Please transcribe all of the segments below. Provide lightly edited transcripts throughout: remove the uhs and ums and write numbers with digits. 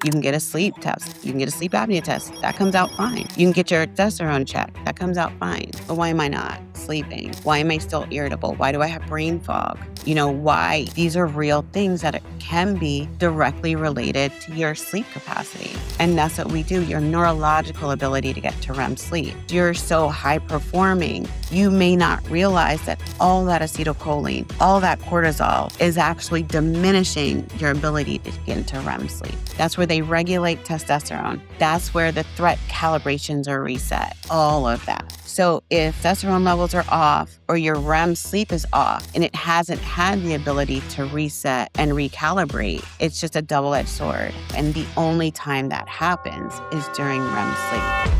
You can get a sleep test. You can get a sleep apnea test. That comes out fine. You can get your testosterone checked. That comes out fine. But why am I not sleeping? Why am I still irritable? Why do I have brain fog? Why? These are real things that can be directly related to your sleep capacity. And that's what we do, your neurological ability to get to REM sleep. You're so high performing, you may not realize that all that acetylcholine, all that cortisol is actually diminishing your ability to get into REM sleep. That's where they regulate testosterone. That's where the threat calibrations are reset, all of that. So if testosterone levels are off or your REM sleep is off and it hasn't had the ability to reset and recalibrate, it's just a double-edged sword. And the only time that happens is during REM sleep.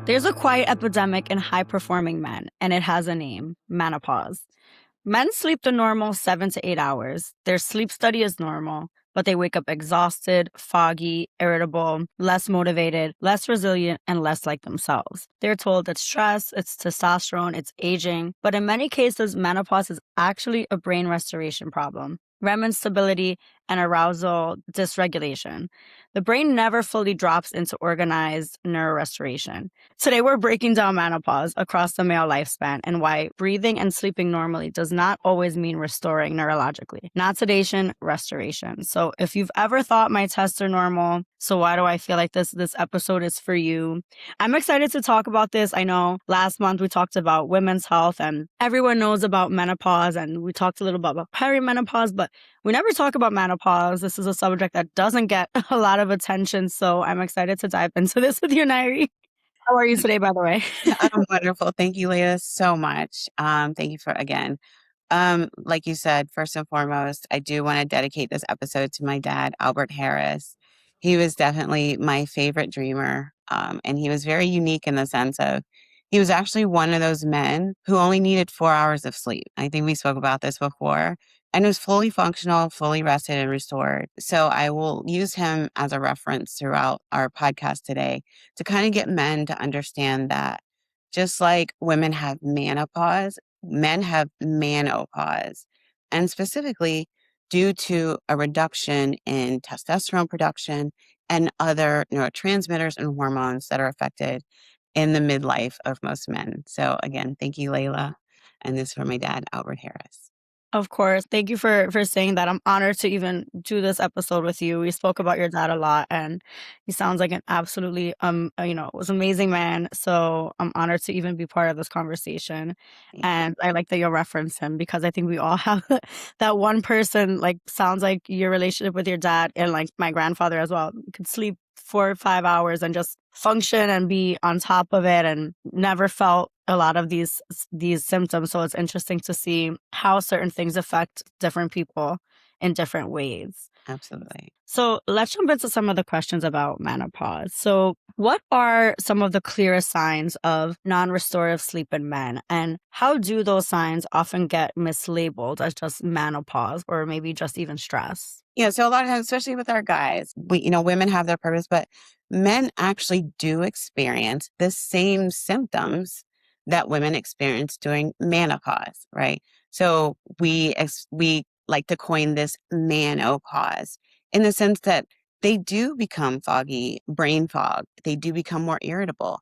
There's a quiet epidemic in high-performing men, and it has a name, menopause. Men sleep the normal 7 to 8 hours. Their sleep study is normal, but they wake up exhausted, foggy, irritable, less motivated, less resilient, and less like themselves. They're told it's stress, it's testosterone, it's aging, but in many cases, menopause is actually a brain restoration problem. REM instability and arousal dysregulation. The brain never fully drops into organized neurorestoration. Today, we're breaking down menopause across the male lifespan and why breathing and sleeping normally does not always mean restoring neurologically. Not sedation, restoration. So if you've ever thought my tests are normal, so why do I feel like this episode is for you? I'm excited to talk about this. I know last month we talked about women's health and everyone knows about menopause, and we talked a little bit about perimenopause, but we never talk about menopause. This is a subject that doesn't get a lot of attention, so I'm excited to dive into this with you, Nyree. How are you today, by the way? I'm wonderful. Thank you, Leila, so much. Thank you for, again, like you said, first and foremost, I do want to dedicate this episode to my dad, Albert Harris. He was definitely my favorite dreamer, and he was very unique in the sense of he was actually one of those men who only needed 4 hours of sleep. I think we spoke about this before, and was fully functional, fully rested and restored. So I will use him as a reference throughout our podcast today to kind of get men to understand that just like women have menopause, men have menopause, and specifically due to a reduction in testosterone production and other neurotransmitters and hormones that are affected in the midlife of most men. So again, thank you, Layla. And this is for my dad, Albert Harris. Of course. Thank you for saying that. I'm honored to even do this episode with you. We spoke about your dad a lot, and he sounds like an absolutely, was an amazing man. So I'm honored to even be part of this conversation. And I like that you reference him because I think we all have that one person, like, sounds like your relationship with your dad and like my grandfather as well. Could sleep 4 or 5 hours and just function and be on top of it and never felt a lot of these symptoms. So it's interesting to see how certain things affect different people in different ways. Absolutely. So let's jump into some of the questions about menopause. So what are some of the clearest signs of non-restorative sleep in men? And how do those signs often get mislabeled as just menopause or maybe just even stress? Yeah, so a lot of times, especially with our guys, women have their purpose, but men actually do experience the same symptoms that women experience during menopause, right? So we like to coin this menopause in the sense that they do become foggy, brain fog. They do become more irritable.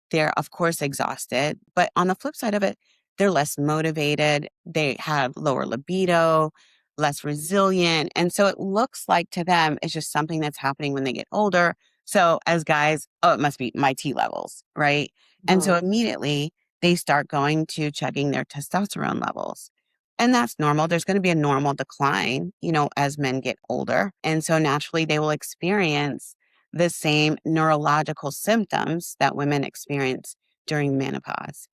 They're, of course, exhausted. But on the flip side of it, they're less motivated. They have lower libido, less resilient. And so it looks like to them it's just something that's happening when they get older. So as guys, oh, it must be my T levels, right? And so immediately they start going to checking their testosterone levels. And that's normal. There's going to be a normal decline, as men get older. And so naturally they will experience the same neurological symptoms that women experience during menopause.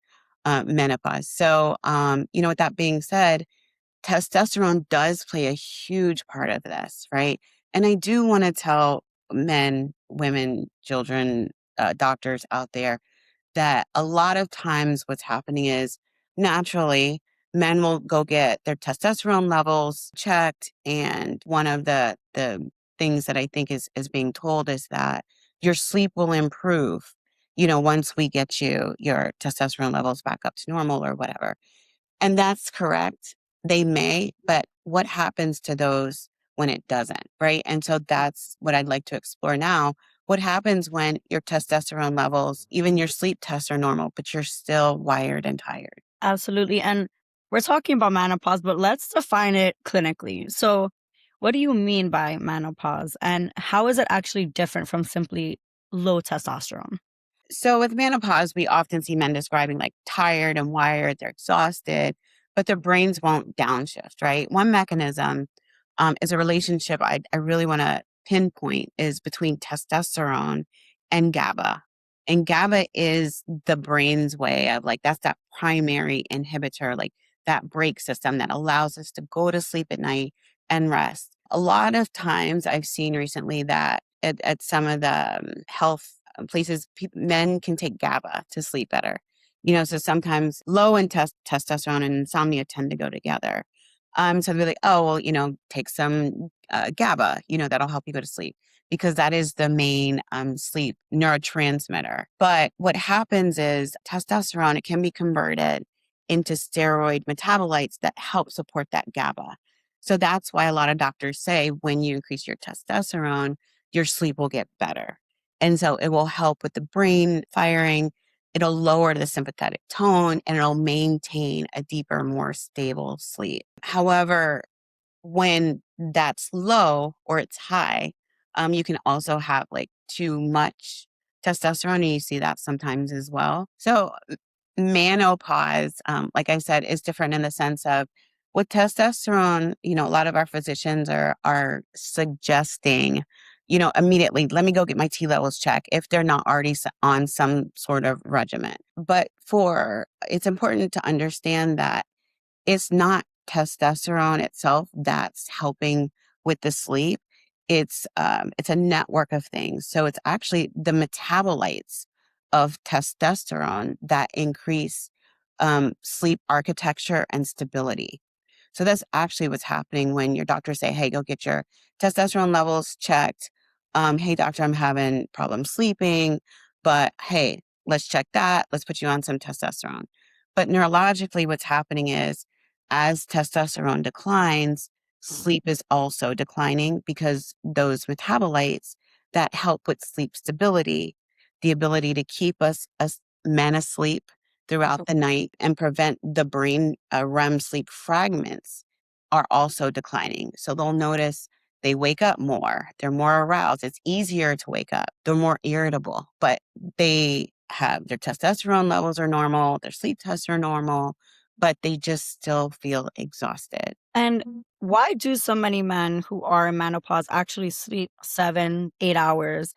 So, with that being said, testosterone does play a huge part of this, right? And I do want to tell men, women, children, doctors out there that a lot of times what's happening is naturally men will go get their testosterone levels checked, and one of the things that I think is being told is that your sleep will improve, once we get your testosterone levels back up to normal or whatever. And that's correct. They may, but what happens to those when it doesn't, right? And so that's what I'd like to explore now. What happens when your testosterone levels, even your sleep tests are normal, but you're still wired and tired? Absolutely. And we're talking about menopause, but let's define it clinically. So, what do you mean by menopause, and how is it actually different from simply low testosterone? So with menopause, we often see men describing like tired and wired, they're exhausted, but their brains won't downshift, right? One mechanism is a relationship I really want to pinpoint is between testosterone and GABA. And GABA is the brain's way of like, that's that primary inhibitor, like that brake system that allows us to go to sleep at night and rest. A lot of times I've seen recently that at some of the health places, men can take GABA to sleep better. So sometimes low in testosterone and insomnia tend to go together. So they're like, oh, well, take some GABA, that'll help you go to sleep because that is the main sleep neurotransmitter. But what happens is testosterone, it can be converted into steroid metabolites that help support that GABA. So that's why a lot of doctors say when you increase your testosterone, your sleep will get better. And so it will help with the brain firing. It'll lower the sympathetic tone and it'll maintain a deeper, more stable sleep. However, when that's low or it's high, you can also have like too much testosterone, and you see that sometimes as well. So menopause, like I said, is different in the sense of with testosterone, a lot of our physicians are suggesting, immediately, let me go get my T levels checked if they're not already on some sort of regimen. But it's important to understand that it's not testosterone itself that's helping with the sleep. It's a network of things. So it's actually the metabolites of testosterone that increase sleep architecture and stability. So that's actually what's happening when your doctors say, "Hey, go get your testosterone levels checked." Hey, doctor, I'm having problems sleeping, but hey, let's check that. Let's put you on some testosterone. But neurologically, what's happening is as testosterone declines, sleep is also declining because those metabolites that help with sleep stability, the ability to keep us men asleep throughout the night and prevent the brain REM sleep fragments are also declining. So they'll notice they wake up more, they're more aroused. It's easier to wake up. They're more irritable, but they have their testosterone levels are normal, their sleep tests are normal, but they just still feel exhausted. And why do so many men who are in menopause actually sleep 7, 8 hours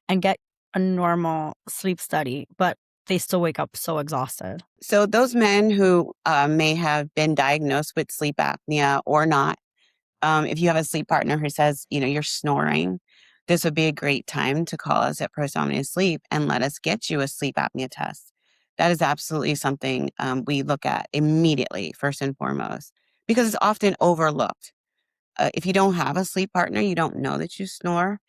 and get a normal sleep study, but they still wake up so exhausted? So those men who may have been diagnosed with sleep apnea or not, if you have a sleep partner who says, you're snoring, this would be a great time to call us at Prosomnia Sleep and let us get you a sleep apnea test. That is absolutely something we look at immediately, first and foremost, because it's often overlooked. If you don't have a sleep partner, you don't know that you snore.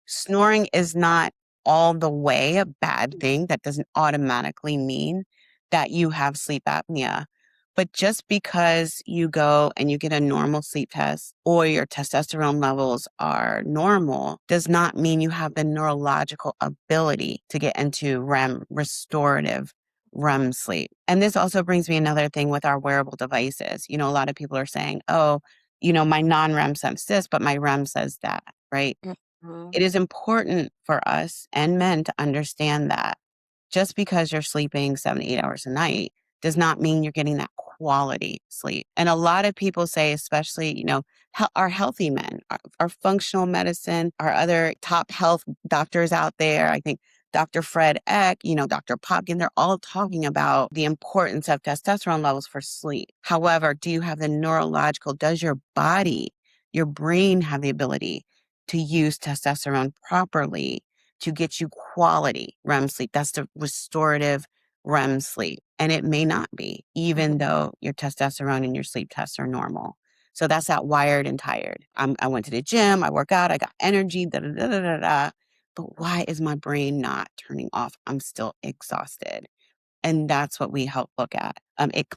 Snoring is not all the way a bad thing. That doesn't automatically mean that you have sleep apnea. But just because you go and you get a normal sleep test or your testosterone levels are normal does not mean you have the neurological ability to get into restorative REM sleep. And this also brings me another thing with our wearable devices. A lot of people are saying, oh, my non-REM says this, but my REM says that, right? Mhm. It is important for us and men to understand that just because you're sleeping 7 to 8 hours a night does not mean you're getting that quality sleep. And a lot of people say, especially, our healthy men, our functional medicine, our other top health doctors out there, I think Dr. Fred Eck, Dr. Popkin, they're all talking about the importance of testosterone levels for sleep. However, do you have the neurological, does your body, your brain have the ability to use testosterone properly to get you quality REM sleep? That's the restorative REM sleep. And it may not be, even though your testosterone and your sleep tests are normal. So that's that wired and tired. I went to the gym, I work out, I got energy, da da da da da da. But why is my brain not turning off? I'm still exhausted. And that's what we help look at.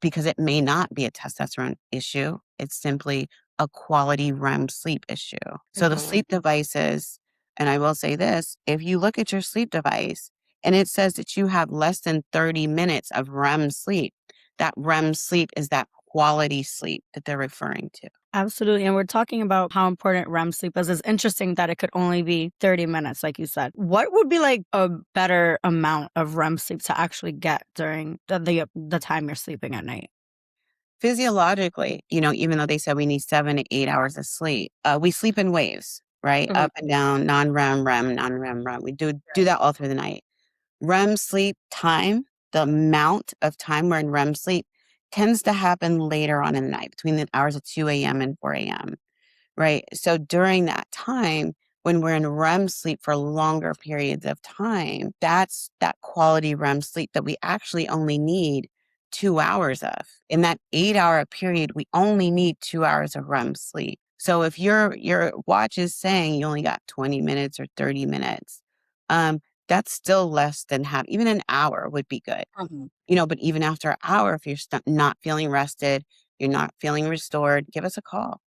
Because it may not be a testosterone issue. It's simply a quality REM sleep issue. So the sleep devices, and I will say this, if you look at your sleep device and it says that you have less than 30 minutes of REM sleep, that REM sleep is that quality sleep that they're referring to. Absolutely. And we're talking about how important REM sleep is. It's interesting that it could only be 30 minutes, like you said. What would be like a better amount of REM sleep to actually get during the time you're sleeping at night? Physiologically, even though they said we need 7 to 8 hours of sleep, we sleep in waves, right? Mhm. Up and down, non-REM, REM, non-REM, REM. We do that all through the night. REM sleep time, the amount of time we're in REM sleep tends to happen later on in the night, between the hours of 2 a.m. and 4 a.m. Right? So during that time, when we're in REM sleep for longer periods of time, that's that quality REM sleep that we actually only need 2 hours of. In that 8 hour period, we only need 2 hours of REM sleep. So if your watch is saying you only got 20 minutes or 30 minutes, um, that's still less than half. Even an hour would be good. But even after an hour, if you're not feeling rested, you're not feeling restored, give us a call.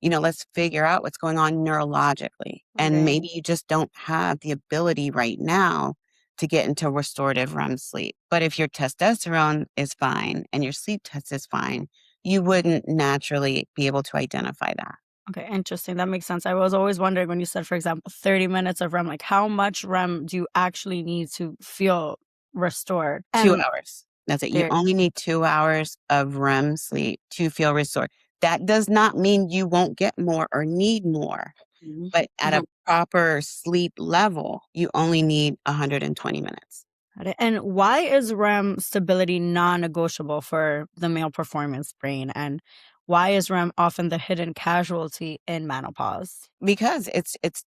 Let's figure out what's going on neurologically. And Okay. maybe you just don't have the ability right now to get into restorative REM sleep. But if your testosterone is fine and your sleep test is fine, you wouldn't naturally be able to identify that. Okay, interesting. That makes sense. I was always wondering when you said, for example, 30 minutes of REM, like how much REM do you actually need to feel restored? 2 hours. That's it. You There, only need 2 hours of REM sleep to feel restored. That does not mean you won't get more or need more, but at a proper sleep level, you only need 120 minutes. got it. And why is REM stability non-negotiable for the male performance brain? And why is REM often the hidden casualty in menopause? Because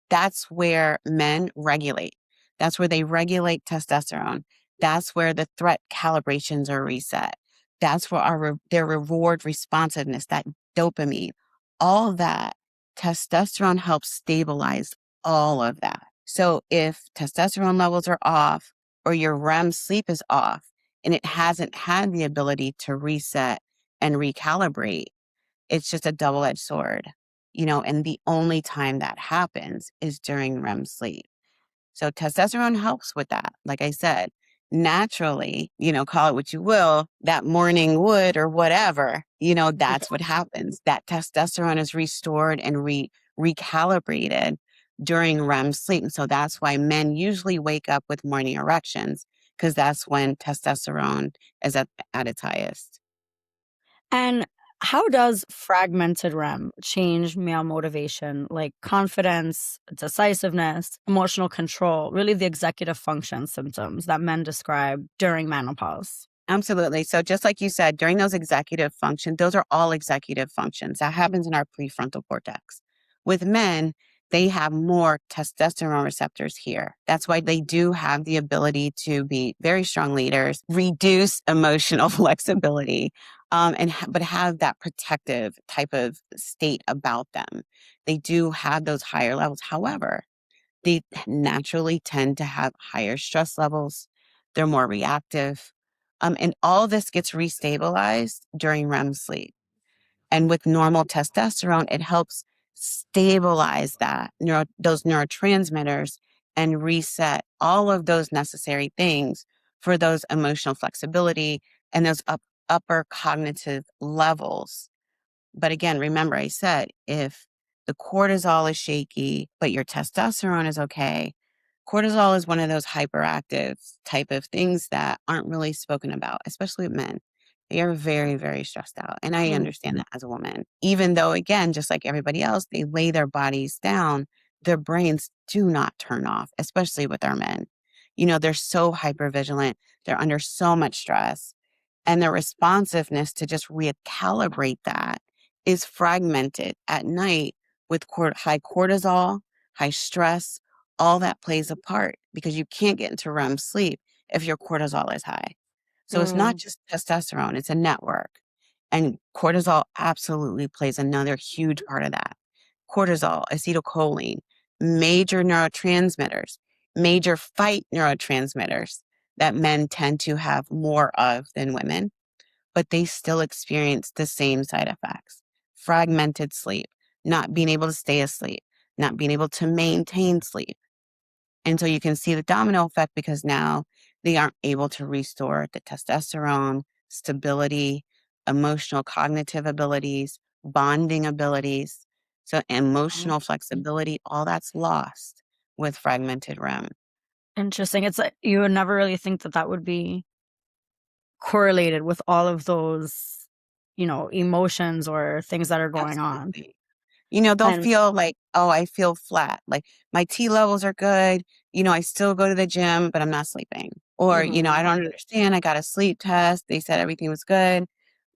that's where men regulate. That's where they regulate testosterone. That's where the threat calibrations are reset. That's where their reward responsiveness, that dopamine, all that testosterone helps stabilize all of that. So if testosterone levels are off or your REM sleep is off and it hasn't had the ability to reset and recalibrate, it's just a double-edged sword, and the only time that happens is during REM sleep. So testosterone helps with that. Like I said, naturally, call it what you will, that morning wood or whatever, that's what happens. That testosterone is restored and recalibrated during REM sleep. And so that's why men usually wake up with morning erections, because that's when testosterone is at its highest. And how does fragmented REM change male motivation, like confidence, decisiveness, emotional control, really the executive function symptoms that men describe during menopause? Absolutely. So just like you said, during those executive functions, those are all executive functions. That happens in our prefrontal cortex. With men, they have more testosterone receptors here. That's why they do have the ability to be very strong leaders, reduce emotional flexibility, but have that protective type of state about them. They do have those higher levels. However, they naturally tend to have higher stress levels. They're more reactive. And all this gets restabilized during REM sleep. And with normal testosterone, it helps stabilize those neurotransmitters and reset all of those necessary things for those emotional flexibility and those upper cognitive levels. But again, remember I said, if the cortisol is shaky, but your testosterone is okay, cortisol is one of those hyperactive type of things that aren't really spoken about, especially with men. They are very, very stressed out. And I understand that as a woman. Even though, again, just like everybody else, they lay their bodies down, their brains do not turn off, especially with our men. They're so hyper vigilant. They're under so much stress. And their responsiveness to just recalibrate that is fragmented at night with high cortisol, high stress, all that plays a part because you can't get into REM sleep if your cortisol is high. So it's not Mm. just testosterone, it's a network. And cortisol absolutely plays another huge part of that. Cortisol, acetylcholine, major neurotransmitters, major fight neurotransmitters that men tend to have more of than women, but they still experience the same side effects. Fragmented sleep, not being able to stay asleep, not being able to maintain sleep. And so you can see the domino effect because now they aren't able to restore the testosterone, stability, emotional cognitive abilities, bonding abilities. So emotional flexibility, all that's lost with fragmented REM. Interesting. It's like you would never really think that that would be correlated with all of those, emotions or things that are going on. Absolutely. They'll And feel like, "Oh, I feel flat. Like, my T levels are good. I still go to the gym, but I'm not sleeping." Or, "I mhm, don't understand. I got a sleep test. They said everything was good,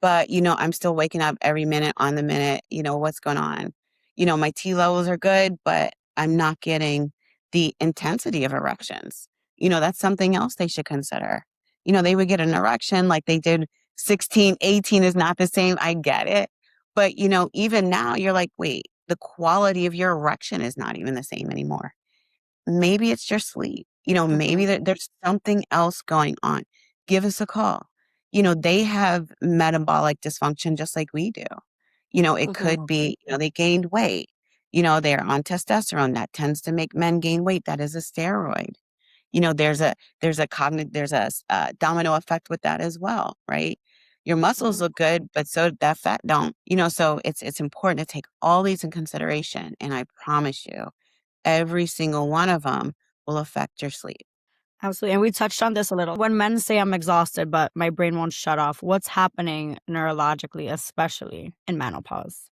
but, I'm still waking up every minute on the minute. What's going on?" My T levels are good, but I'm not getting the intensity of erections. That's something else they should consider. They would get an erection like they did 16, 18 is not the same. I get it. But, even now you're like, wait, the quality of your erection is not even the same anymore. Maybe it's your sleep. Maybe mhm, there's something else going on. Give us a call. They have metabolic dysfunction just like we do. It mhm, could be, they gained weight. They're on testosterone. That tends to make men gain weight. That is a steroid. There's a domino effect with that as well, right? Your muscles mhm. look good, but so that fat don't. So it's important to take all these in consideration, and I promise you, every single one of them will affect your sleep. Absolutely. And we touched on this a little. When men say I'm exhausted, but my brain won't shut off, what's happening neurologically, especially in menopause?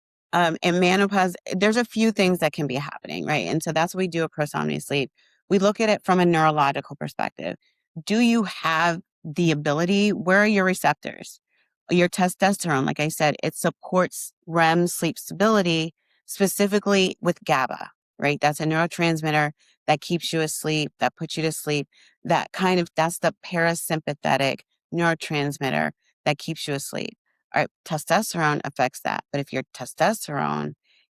In menopause, there's a few things that can be happening, right? And so that's what we do at Prosomnia Sleep. We look at it from a neurological perspective. Do you have the ability? Where are your receptors? Your testosterone, like I said, it supports REM sleep stability, specifically with GABA, right? That's a neurotransmitter that keeps you asleep, that puts you to sleep. That's the parasympathetic neurotransmitter that keeps you asleep. All right, testosterone affects that. But if your testosterone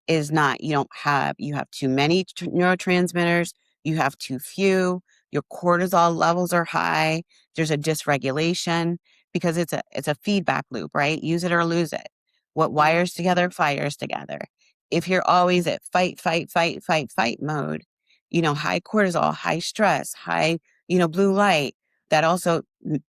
is not, you have too many neurotransmitters, you have too few, your cortisol levels are high, there's a dysregulation because it's a feedback loop, right? Use it or lose it. What Mhm, wires together fires together. If you're always at fight, fight, fight, fight, fight mode, high cortisol, high stress, high, blue light, that also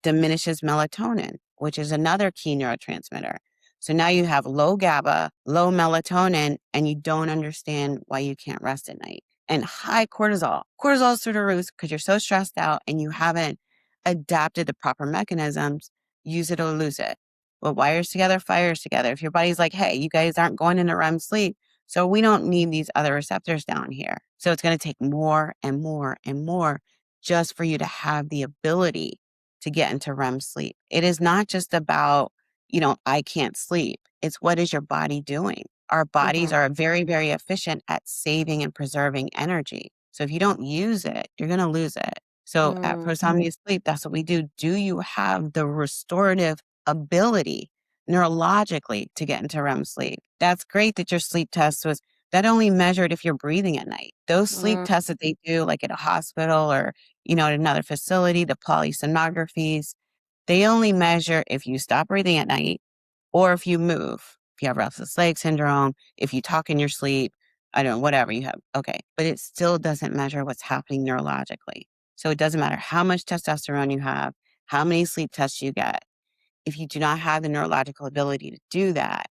diminishes melatonin, which is another key neurotransmitter. So now you have low GABA, low melatonin, and you don't understand why you can't rest at night. And high cortisol. Cortisol is through the roof because you're so stressed out and you haven't adapted the proper mechanisms. Use it or lose it. What wires together, fires together. If your body's like, hey, you guys aren't going into REM sleep, so we don't need these other receptors down here. So it's going to take more and more and more just for you to have the ability to get into REM sleep. It is not just about, I can't sleep. It's what is your body doing? Our bodies mhm, are very, very efficient at saving and preserving energy. So if you don't use it, you're going to lose it. So at mm, Prosomnia Sleep, that's what we do. Do you have the restorative ability neurologically to get into REM sleep? That's great that your sleep test was that only measured if you're breathing at night. Those sleep mm, tests that they do, like at a hospital or at another facility, the polysomnographies, they only measure if you stop breathing at night or if you move. If you have restless leg syndrome, if you talk in your sleep, I don't know, whatever you have. Okay. But it still doesn't measure what's happening neurologically. So it doesn't matter how much testosterone you have, how many sleep tests you get. If you do not have the neurological ability to do that,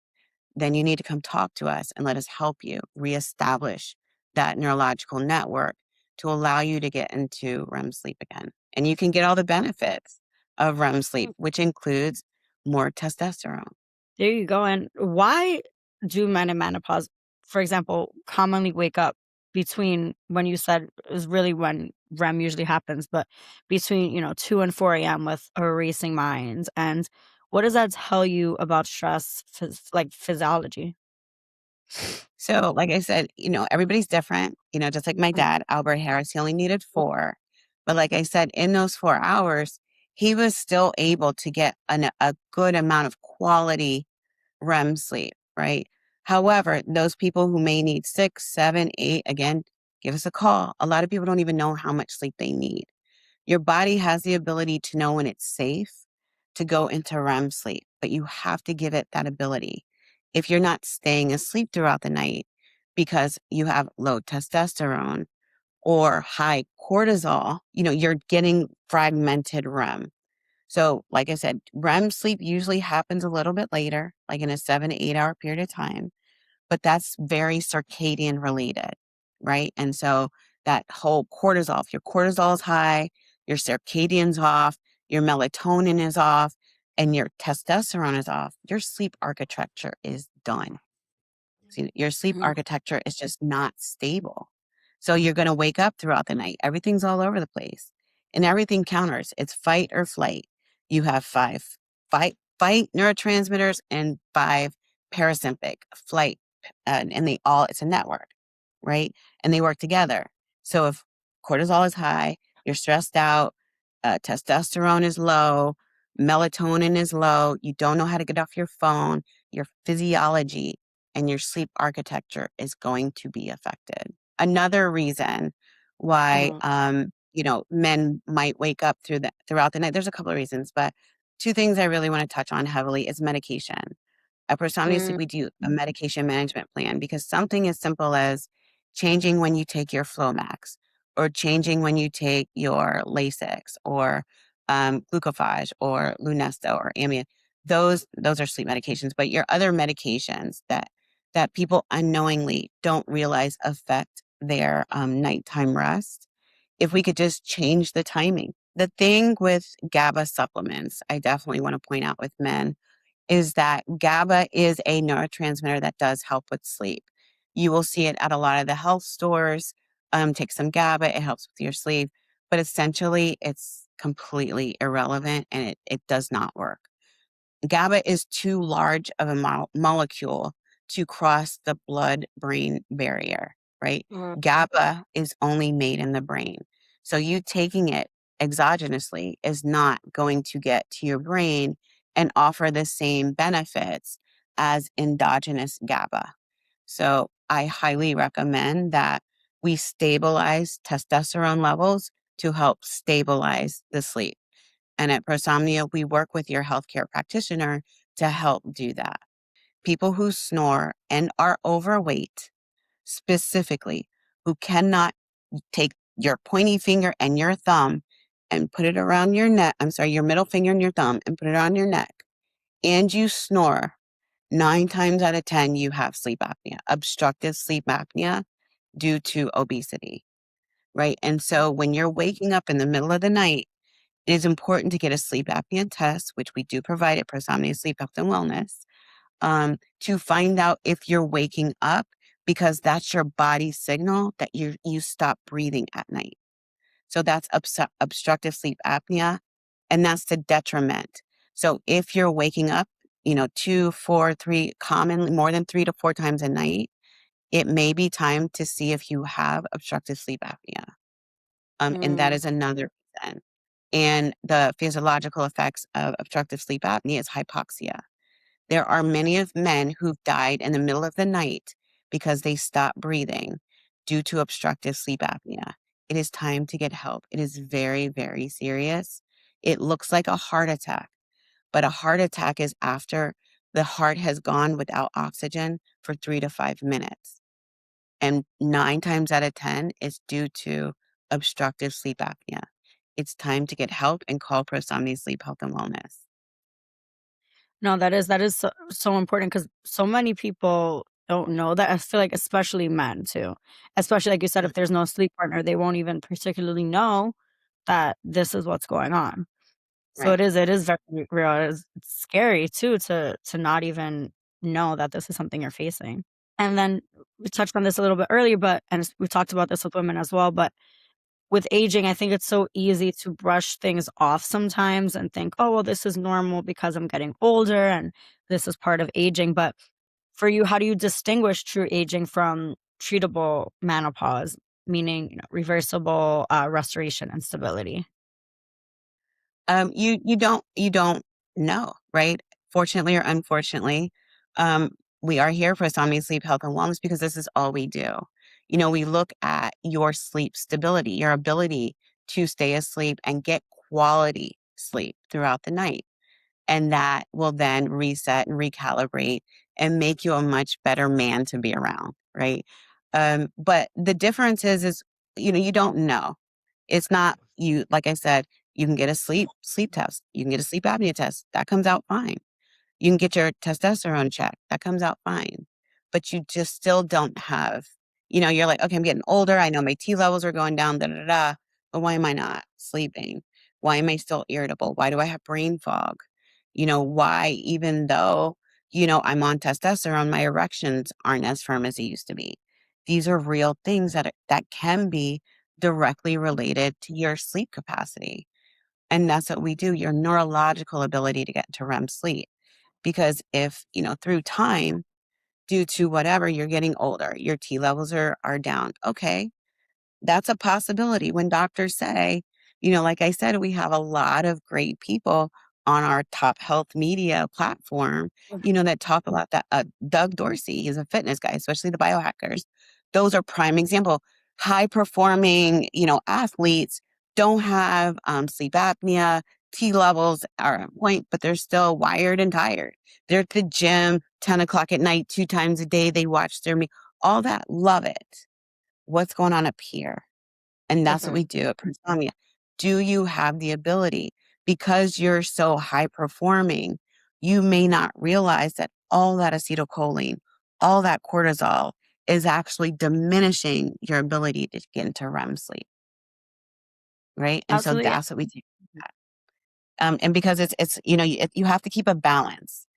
then you need to come talk to us and let us help you reestablish that neurological network to allow you to get into REM sleep again. And you can get all the benefits of REM sleep, mm. which includes more testosterone. There you go. And why do men in menopause, for example, commonly wake up between when you said is really when REM usually happens, but between, 2 and 4 a.m. with a racing mind? And what does that tell you about stress, like physiology? So, like I said, everybody's different. Just like my Mm, dad, Albert Harris, he only needed 4. But like I said, in those 4 hours, he was still able to get a good amount of quality REM sleep, right? However, those people who may need 6, 7, 8, again, give us a call. A lot of people don't even know how much sleep they need. Your body has the ability to know when it's safe to go into REM sleep, but you have to give it that ability. If you're not staying asleep throughout the night because you have low testosterone or high cortisol, you're getting fragmented REM. So, like I said, REM sleep usually happens a little bit later, like in a 7 to 8 hour period of time, but that's very circadian related, right? And so that whole cortisol, if your cortisol is high, your circadian's off, your melatonin is off, and your testosterone is off, your sleep architecture is done. See, your sleep Mm, architecture is just not stable. So you're going to wake up throughout the night. Everything's all over the place and everything counters. It's fight or flight. You have fight neurotransmitters and five parasympathetic flight. And it's a network, right? And they work together. So if cortisol is high, you're stressed out, testosterone is low, melatonin is low, you don't know how to get off your phone, your physiology and your sleep architecture is going to be affected. Another reason why mm, men might wake up throughout the night. There's a couple of reasons, but two things I really want to touch on heavily is medication. At Persomnia Sleep, mm, we do a medication management plan because something as simple as changing when you take your Flomax or changing when you take your Lasix or glucophage or Lunesta or Ambien, those are sleep medications. But your other medications that people unknowingly don't realize affect their nighttime rest, if we could just change the timing. The thing with GABA supplements, I definitely want to point out with men, is that GABA is a neurotransmitter that does help with sleep. You will see it at a lot of the health stores. Take some GABA, it helps with your sleep, but essentially it's completely irrelevant and it does not work. GABA is too large of a molecule to cross the blood-brain barrier, right? mm, GABA is only made in the brain. So you taking it exogenously is not going to get to your brain and offer the same benefits as endogenous GABA. So I highly recommend that we stabilize testosterone levels to help stabilize the sleep. And at Prosomnia, we work with your healthcare practitioner to help do that. People who snore and are overweight, specifically, who cannot take your pointy finger and your thumb and put it around your neck, I'm sorry, your middle finger and your thumb and put it on your neck, and you snore, 9 times out of 10, you have sleep apnea, obstructive sleep apnea due to obesity, right? And so when you're waking up in the middle of the night, it is important to get a sleep apnea test, which we do provide at Prosomnia Sleep Health and Wellness, to find out if you're waking up because that's your body's signal that you stop breathing at night. So that's obstructive sleep apnea, and that's the detriment. So if you're waking up, 2, 4, 3, commonly more than 3 to 4 times a night, it may be time to see if you have obstructive sleep apnea. And that mm. is another reason. And the physiological effects of obstructive sleep apnea is hypoxia. There are many of men who've died in the middle of the night because they stopped breathing due to obstructive sleep apnea. It is time to get help. It is very, very serious. It looks like a heart attack, but a heart attack is after the heart has gone without oxygen for 3 to 5 minutes. And 9 times out of 10 is due to obstructive sleep apnea. It's time to get help and call Prosomnia Sleep Health and Wellness. No, that is so important because so many people don't know that. I feel like especially men too. Especially like you said, if there's no sleep partner, they won't even particularly know that this is what's going on. So Right. it is very real. It's scary too to not even know that this is something you're facing. And then we touched on this a little bit earlier, but we talked about this with women as well, but with aging, I think it's so easy to brush things off sometimes and think, "Oh, well, this is normal because I'm getting older and this is part of aging." But for you, how do you distinguish true aging from treatable menopause, meaning, reversible restoration and stability? You don't know, right? Fortunately or unfortunately, Um, we are here for Insomnia Sleep Health and Wellness because this is all we do. We look at your sleep stability, your ability to stay asleep and get quality sleep throughout the night. And that will then reset and recalibrate and make you a much better man to be around, right? But the difference is, you don't know. It's not you, like I said, you can get a sleep test, you can get a sleep apnea test, that comes out fine. You can get your testosterone checked. That comes out fine. But you just still don't have, you're like, okay, I'm getting older. I know my T levels are going down, da da da. But why am I not sleeping? Why am I still irritable? Why do I have brain fog? Why, even though, I'm on testosterone, my erections aren't as firm as they used to be. These are real things that can be directly related to your sleep capacity. And that's what we do, your neurological ability to get to REM sleep. Because if, through time, due to whatever, you're getting older, your T levels are down. Okay, that's a possibility when doctors say, like I said, we have a lot of great people on our top health media platform, that talk about that. Doug Dorsey, he's a fitness guy, especially the biohackers. Those are prime example. High performing, athletes don't have sleep apnea. T levels are at point, but they're still wired and tired. They're at the gym 10 o'clock at night, 2 times a day. They watch their meet, all that. Love it. What's going on up here? And that's what Mhm. we do at Insomnia. Do you have the ability? Because you're so high performing, you may not realize that all that acetylcholine, all that cortisol is actually diminishing your ability to get into REM sleep, right? And so Absolutely. that's what we do. And because it's you have to keep a balance,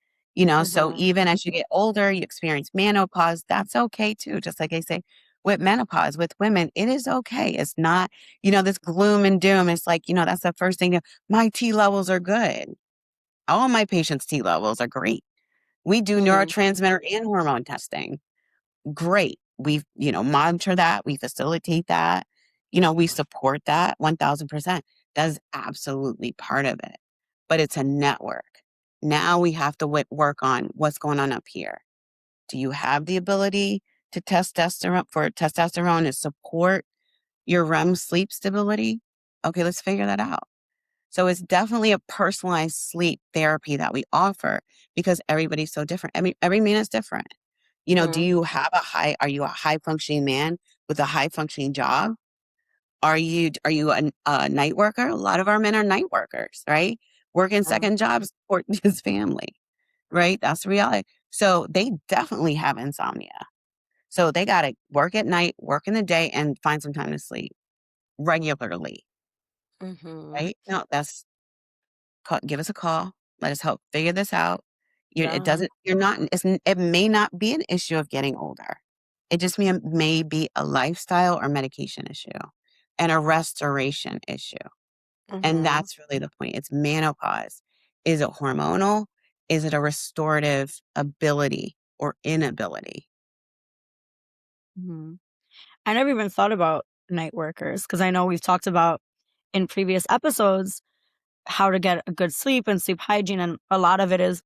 so Mhm. even as you get older, you experience menopause, that's okay too. Just like I say, with menopause, with women, it is okay. It's not, this gloom and doom. It's like, that's the first thing. My T levels are good. All my patients' T levels are great. We do Mhm. neurotransmitter and hormone testing. Great. We, monitor that. We facilitate that. We support that 1000%. That's absolutely part of it. But it's a network. Now we have to work on what's going on up here. Do you have the ability to testosterone to support your REM sleep stability? Okay, let's figure that out. So it's definitely a personalized sleep therapy that we offer because everybody's so different. I mean, every man is different. Do Mhm. you have are you a high functioning man with a high functioning job? Are you a night worker? A lot of our men are night workers, right? Working Yeah. second jobs, support his family, right? That's the reality. So they definitely have insomnia. So they got to work at night, work in the day, and find some time to sleep regularly, Mhm. right? No, give us a call. Let us help figure this out. It Yeah. doesn't, you're not, it may not be an issue of getting older. It just may be a lifestyle or medication issue and a restoration issue. And Mhm. that's really the point. It's menopause. Is it hormonal? Is it a restorative ability or inability? Mhm. I never even thought about night workers because I know we've talked about in previous episodes how to get a good sleep and sleep hygiene, and a lot of it is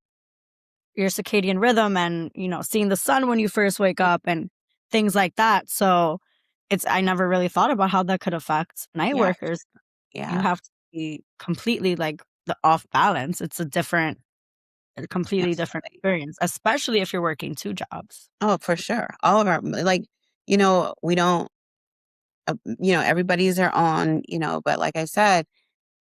your circadian rhythm and, seeing the sun when you first wake up and things like that. So, I never really thought about how that could affect night Yeah. workers. You Yeah. have to be completely, like, the off balance. It's a completely different Absolutely. experience, especially if you're working 2 jobs. Oh, for sure. All of our, like, we don't, everybody's their own, but like I said,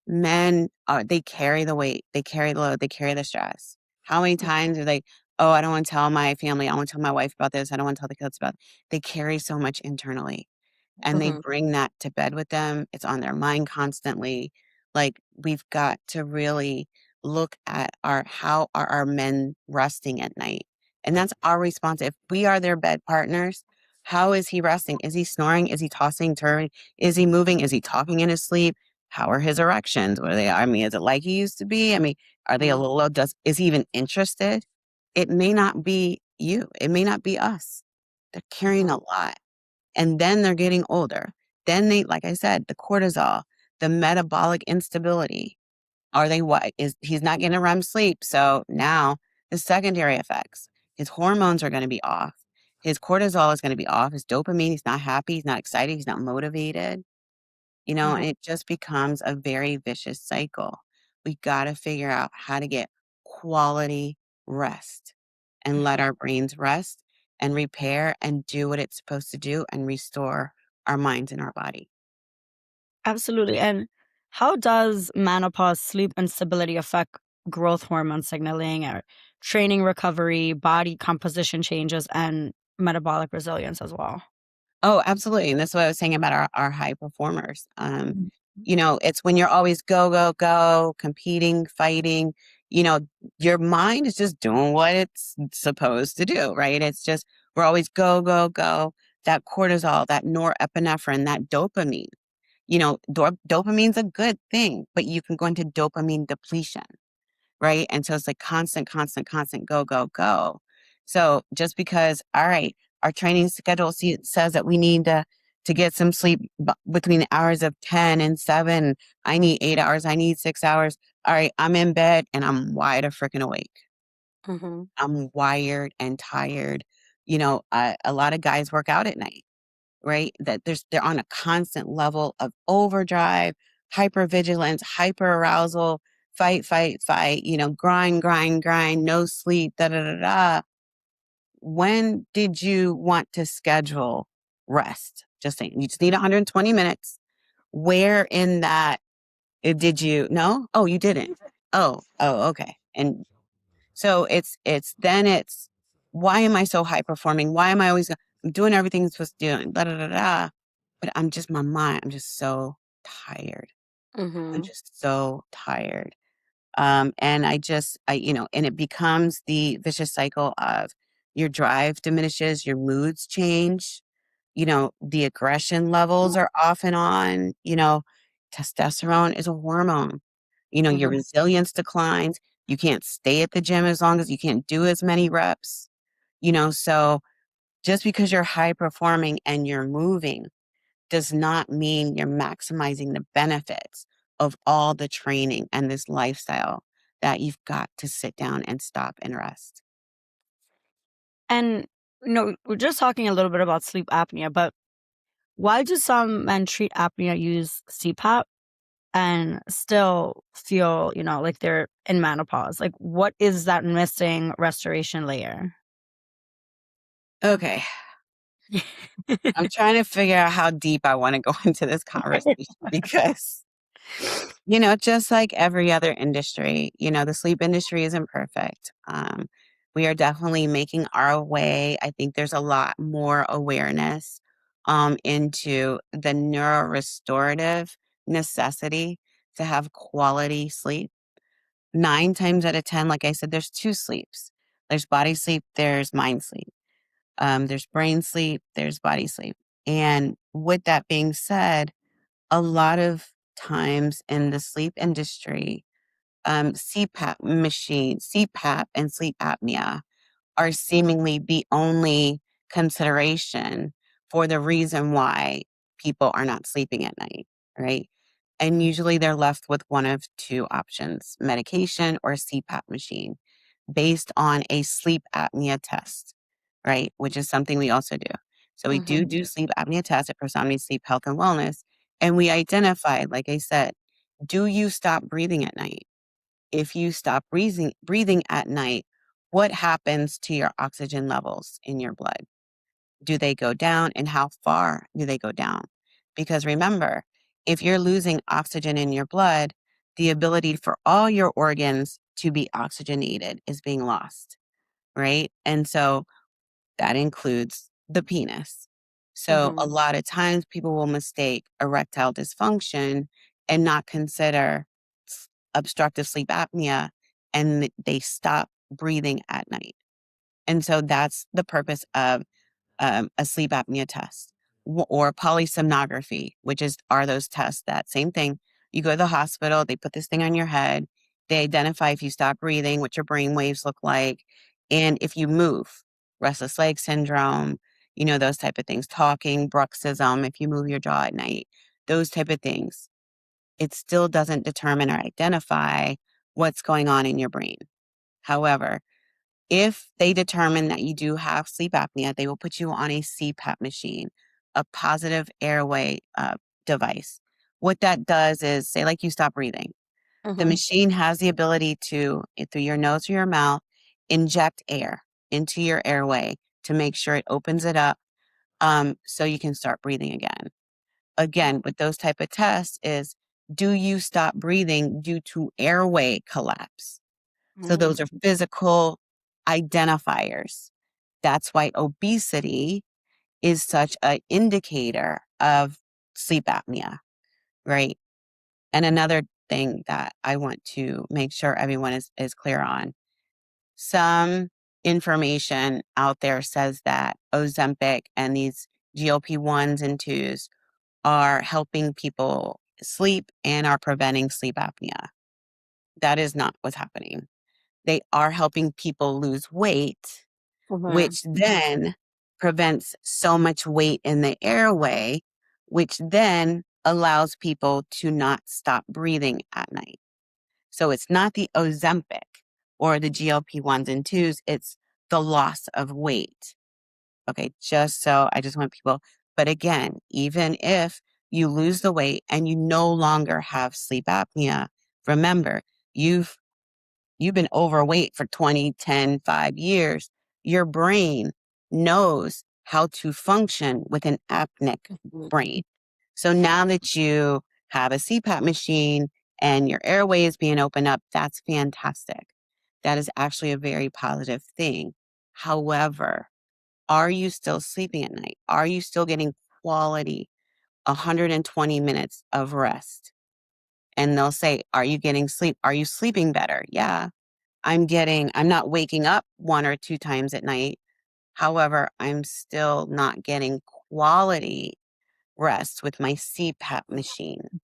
men are they carry the weight, they carry the load, they carry the stress. How many times are they, "Oh, I don't wanna tell my family, I don't wanna tell my wife about this, I don't wanna tell the kids about" they carry so much internally, and they Mhm, bring that to bed with them, it's on their mind constantly. Like, we've got to really look at how are our men resting at night, and that's our response. If we are their bed partners, how is he resting? Is he snoring? Is he tossing, turning? Is he moving? Is he talking in his sleep? How are his erections? What are they? I mean, is it like he used to be? I mean, are they a mhm, little low? Is he even interested? It may not be you. It may not be us. They're carrying a mhm, lot. And then they're getting older. Then they, like I said, the cortisol, the metabolic instability. Are they what? Is he's not getting a REM sleep? So now the secondary effects. His hormones are going to be off. His cortisol is going to be off. His dopamine, he's not happy, he's not excited, he's not motivated, and Mhm. it just becomes a very vicious cycle. We got to figure out how to get quality rest and let our brains rest and repair and do what it's supposed to do and restore our minds and our body. Absolutely. And how does menopause sleep instability affect growth hormone signaling or training recovery, body composition changes, and metabolic resilience as well? Oh, absolutely. And that's what I was saying about our high performers. Mhm. It's when you're always go, go, go, competing, fighting, you know, your mind is just doing what it's supposed to do, right? It's just, we're always go, go, go. That cortisol, that norepinephrine, that dopamine, dopamine's a good thing, but you can go into dopamine depletion, right? And so it's like constant, constant, constant, go, go, go. So just because, all right, our training schedule says that we need to get some sleep between the hours of 10 and 7. I need 8 hours. I need 6 hours. All right, I'm in bed and I'm wide a freaking awake. Mhm. I'm wired and tired. A lot of guys work out at night, right? That they're on a constant level of overdrive, hypervigilance, hyperarousal, fight, fight, fight, grind, grind, grind, no sleep, da da da da. When did you want to schedule rest? Just saying, you just need 120 minutes. Where in that did you no? Oh, you didn't. Oh, okay. And so it's why am I so high performing? Why am I always I'm doing everything I'm supposed to do and da da da da. But my mind, I'm just so tired. I'm Mhm. just so tired. And and it becomes the vicious cycle of your drive diminishes, your moods change, the aggression levels are off and on, testosterone is a hormone, your Mhm. resilience declines. You can't stay at the gym as long as you can't do as many reps, so just because you're high performing and you're moving does not mean you're maximizing the benefits of all the training and this lifestyle that you've got to sit down and stop and rest. And we're just talking a little bit about sleep apnea, but why do some men treat apnea use CPAP and still feel, like they're in menopause? Like, what is that missing restoration layer? Okay. I'm trying to figure out how deep I want to go into this conversation because, just like every other industry, the sleep industry isn't perfect. We are definitely making our way. I think there's a lot more awareness into the neurorestorative necessity to have quality sleep. 9 times out of 10, like I said, there's two sleeps. There's body sleep, there's mind sleep. There's brain sleep, there's body sleep. And with that being said, a lot of times in the sleep industry, CPAP and sleep apnea are seemingly the only consideration for the reason why people are not sleeping at night, right? And usually they're left with one of two options, medication or a CPAP machine, based on a sleep apnea test, right? Which is something we also do. So we do Mhm. do sleep apnea tests at Prosomnia Sleep Health and Wellness. And we identified, like I said, do you stop breathing at night? If you stop breathing at night, what happens to your oxygen levels in your blood? Do they go down and how far do they go down? Because remember, if you're losing oxygen in your blood, the ability for all your organs to be oxygenated is being lost, right? And so that includes the penis. So a Mhm. lot of times people will mistake erectile dysfunction and not consider obstructive sleep apnea and they stop breathing at night. And so that's the purpose of a sleep apnea test or polysomnography, which are those tests that same thing. You go to the hospital, they put this thing on your head, they identify if you stop breathing, what your brain waves look like, and if you move, restless leg syndrome, those type of things, talking, bruxism, if you move your jaw at night, those type of things. It still doesn't determine or identify what's going on in your brain. However, If they determine that you do have sleep apnea, they will put you on a CPAP machine, a positive airway device. What that does is, say, like you stop breathing, the Mm-hmm. machine has the ability to, through your nose or your mouth, inject air into your airway to make sure it opens it up, so you can start breathing again. Again, with those type of tests is, do you stop breathing due to airway collapse? So those are physical identifiers. That's why obesity is such an indicator of sleep apnea, right? And another thing that I want to make sure everyone is clear on, some information out there says that Ozempic and these GLP-1s and 2s are helping people sleep and are preventing sleep apnea. That is not what's happening. They are helping people lose weight, Mm-hmm. which then prevents so much weight in the airway, which then allows people to not stop breathing at night. So it's not the Ozempic or the GLP-1s and 2s, it's the loss of weight. Okay, I just want people, but again, even if you lose the weight and you no longer have sleep apnea, remember, you've you've been overweight for 20, 10, 5 years. Your brain knows how to function with an apneic brain. So now that you have a CPAP machine and your airway is being opened up, that's fantastic. That is actually a very positive thing. However, are you still sleeping at night? Are you still getting quality 120 minutes of rest? And they'll say, are you getting sleep? Are you sleeping better? Yeah, I'm not waking up 1 or 2 times at night. However, I'm still not getting quality rest with my CPAP machine.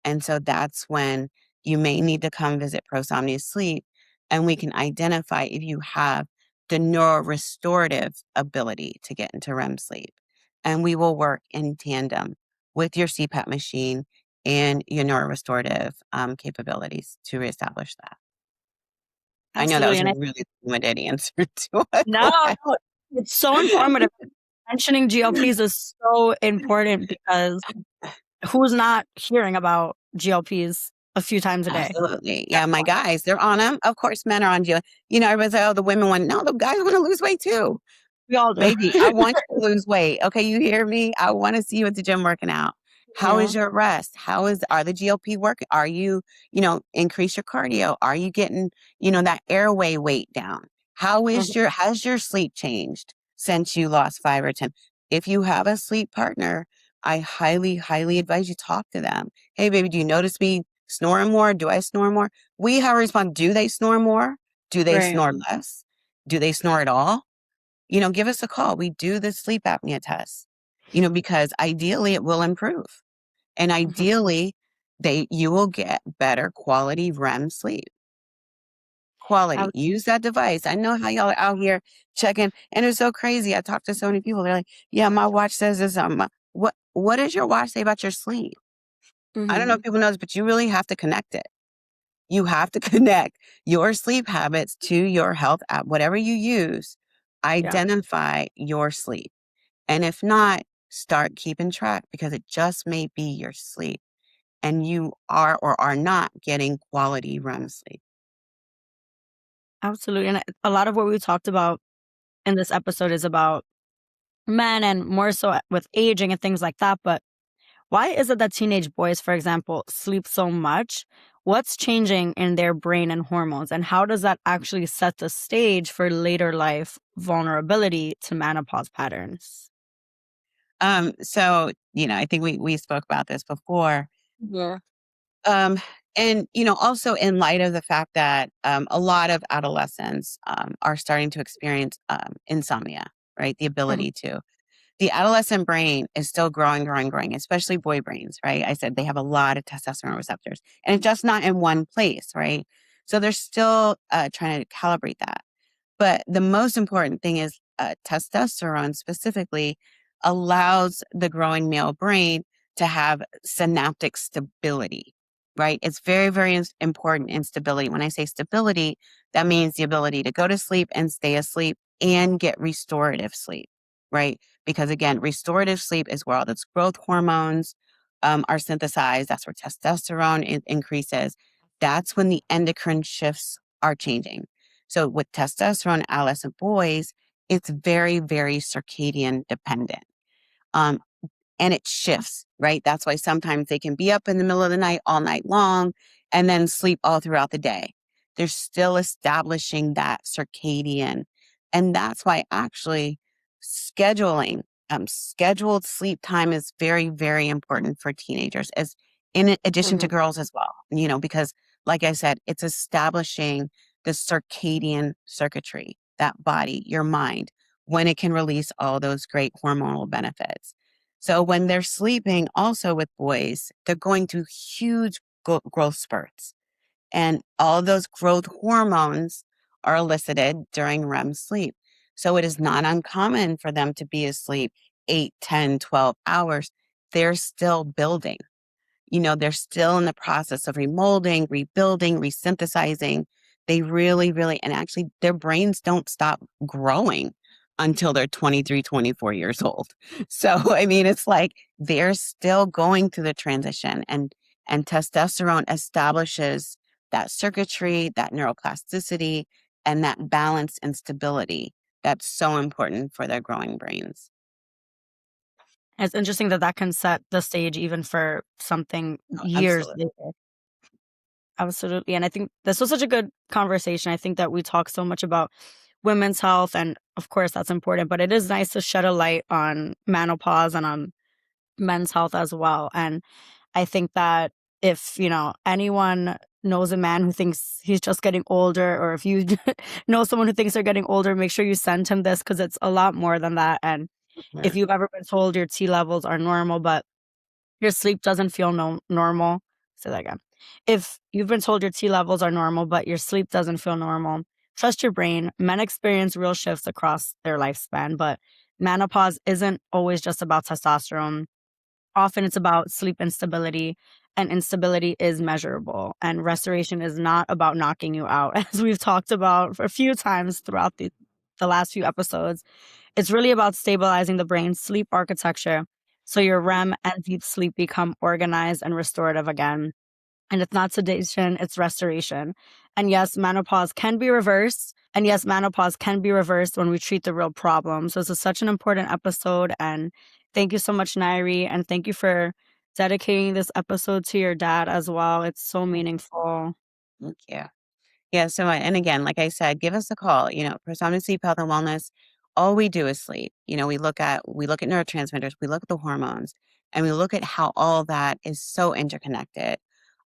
And so that's when you may need to come visit Prosomnia Sleep, and we can identify if you have the neurorestorative ability to get into REM sleep. And we will work in tandem with your CPAP machine and your neurorestorative capabilities to reestablish that. I know that Absolutely. was a And really limited answer to a no, question. no, it's so informative. Mentioning GLPs is so important because who's not hearing about GLPs a few times a day? Absolutely. Yeah, my Everyone. guys, they're on them. Of course, men are on GLP. Everybody's like, oh, the women want, no, the guys want to lose weight too. We all do. Baby, I want you to lose weight. Okay, you hear me? I want to see you at the gym working out. How Yeah. is your rest? Are the GLP working? Are you, increase your cardio? Are you getting, that airway weight down? Mhm. Has your sleep changed since you lost 5 or 10? If you have a sleep partner, I highly, highly advise you talk to them. Hey, baby, do you notice me snoring more? Do I snore more? We have a response. Do they snore more? Do they Right. snore less? Do they snore at all? Give us a call. We do the sleep apnea test, because ideally it will improve. And Mhm. ideally you will get better quality REM sleep. Quality. Ab- Use that device. I know how y'all are out here checking, and it's so crazy. I talk to so many people. They're like, yeah, my watch says this. What does your watch say about your sleep? I don't know mhm. if people know this, but you really have to connect it. You have to connect your sleep habits to your health app, whatever you use. Yeah, Identify your sleep. And if not, start keeping track, because it just may be your sleep and you are or are not getting quality REM sleep. absolutely. And a lot of what we talked about in this episode is about men and more so with aging and things like that. But why is it that teenage boys, for example, sleep so much? What's changing in their brain and hormones? And how does that actually set the stage for later life vulnerability to menopause patterns? So, I think we spoke about this before. Yeah. Um, and, also in light of the fact that a lot of adolescents are starting to experience insomnia, right? The Mhm. ability to. The adolescent brain is still growing, growing, growing, especially boy brains, right? I said they have a lot of testosterone receptors, and it's just not in one place, right? So they're still trying to calibrate that. But the most important thing is testosterone specifically allows the growing male brain to have synaptic stability. right? It's very, very important in stability. When I say stability, that means the ability to go to sleep and stay asleep and get restorative sleep, right? Because again, restorative sleep is where all those growth hormones are synthesized. That's where testosterone increases. That's when the endocrine shifts are changing. So with testosterone, adolescent boys, it's very, very circadian dependent. Um, and it shifts, right? That's why sometimes they can be up in the middle of the night all night long and then sleep all throughout the day. They're still establishing that circadian. And that's why actually scheduling, scheduled sleep time is very, very important for teenagers, as in addition to Mhm. girls as well, because like I said, it's establishing the circadian circuitry, that body, your mind, when it can release all those great hormonal benefits. So when they're sleeping also with boys, they're going through huge growth spurts. And all those growth hormones are elicited during REM sleep. So it is not uncommon for them to be asleep 8, 10, 12 hours. They're still building. They're still in the process of remolding, rebuilding, resynthesizing. They really, really, and actually their brains don't stop growing until they're 23, 24 years old. So, I mean, it's like they're still going through the transition, and testosterone establishes that circuitry, that neuroplasticity, and that balance and stability that's so important for their growing brains. It's interesting that that can set the stage even for something Oh, years absolutely. later. Absolutely. And I think this was such a good conversation. I think that we talk so much about women's health, and of course that's important, but it is nice to shed a light on menopause and on men's health as well. And I think that if, anyone knows a man who thinks he's just getting older, or if you know someone who thinks they're getting older, make sure you send him this, because it's a lot more than that. And if Sure. you've ever been told your T levels are normal, but your sleep doesn't feel normal, say that again. If you've been told your T levels are normal, but your sleep doesn't feel normal, trust your brain. Men experience real shifts across their lifespan, but menopause isn't always just about testosterone. Often it's about sleep instability, and instability is measurable. And restoration is not about knocking you out, as we've talked about a few times throughout the last few episodes. It's really about stabilizing the brain's sleep architecture so your REM and deep sleep become organized and restorative again. And it's not sedation, it's restoration. And yes, menopause can be reversed. And yes, menopause can be reversed when we treat the real problem. So this is such an important episode. And thank you so much, Nyree. And thank you for dedicating this episode to your dad as well. It's so meaningful. Thank you. Yeah, so and again, like I said, give us a call. For Somnus Sleep Health and Wellness, all we do is sleep. We look at neurotransmitters, we look at the hormones, and we look at how all that is so interconnected.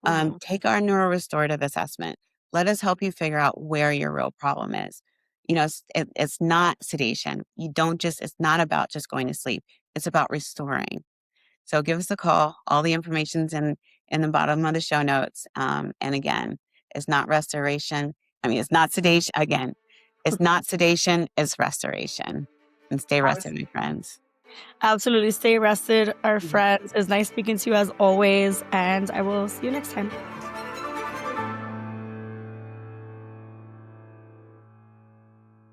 Mhm. Take our neurorestorative assessment. Let us help you figure out where your real problem is. It's not sedation. It's not about just going to sleep. It's about restoring. So give us a call. All the information's in the bottom of the show notes. And again, it's not restoration. I mean, it's not sedation. Again, it's not sedation. It's restoration. And stay rested, my friends. Absolutely. Stay rested, our Mhm. friends. It's nice speaking to you as always, and I will see you next time.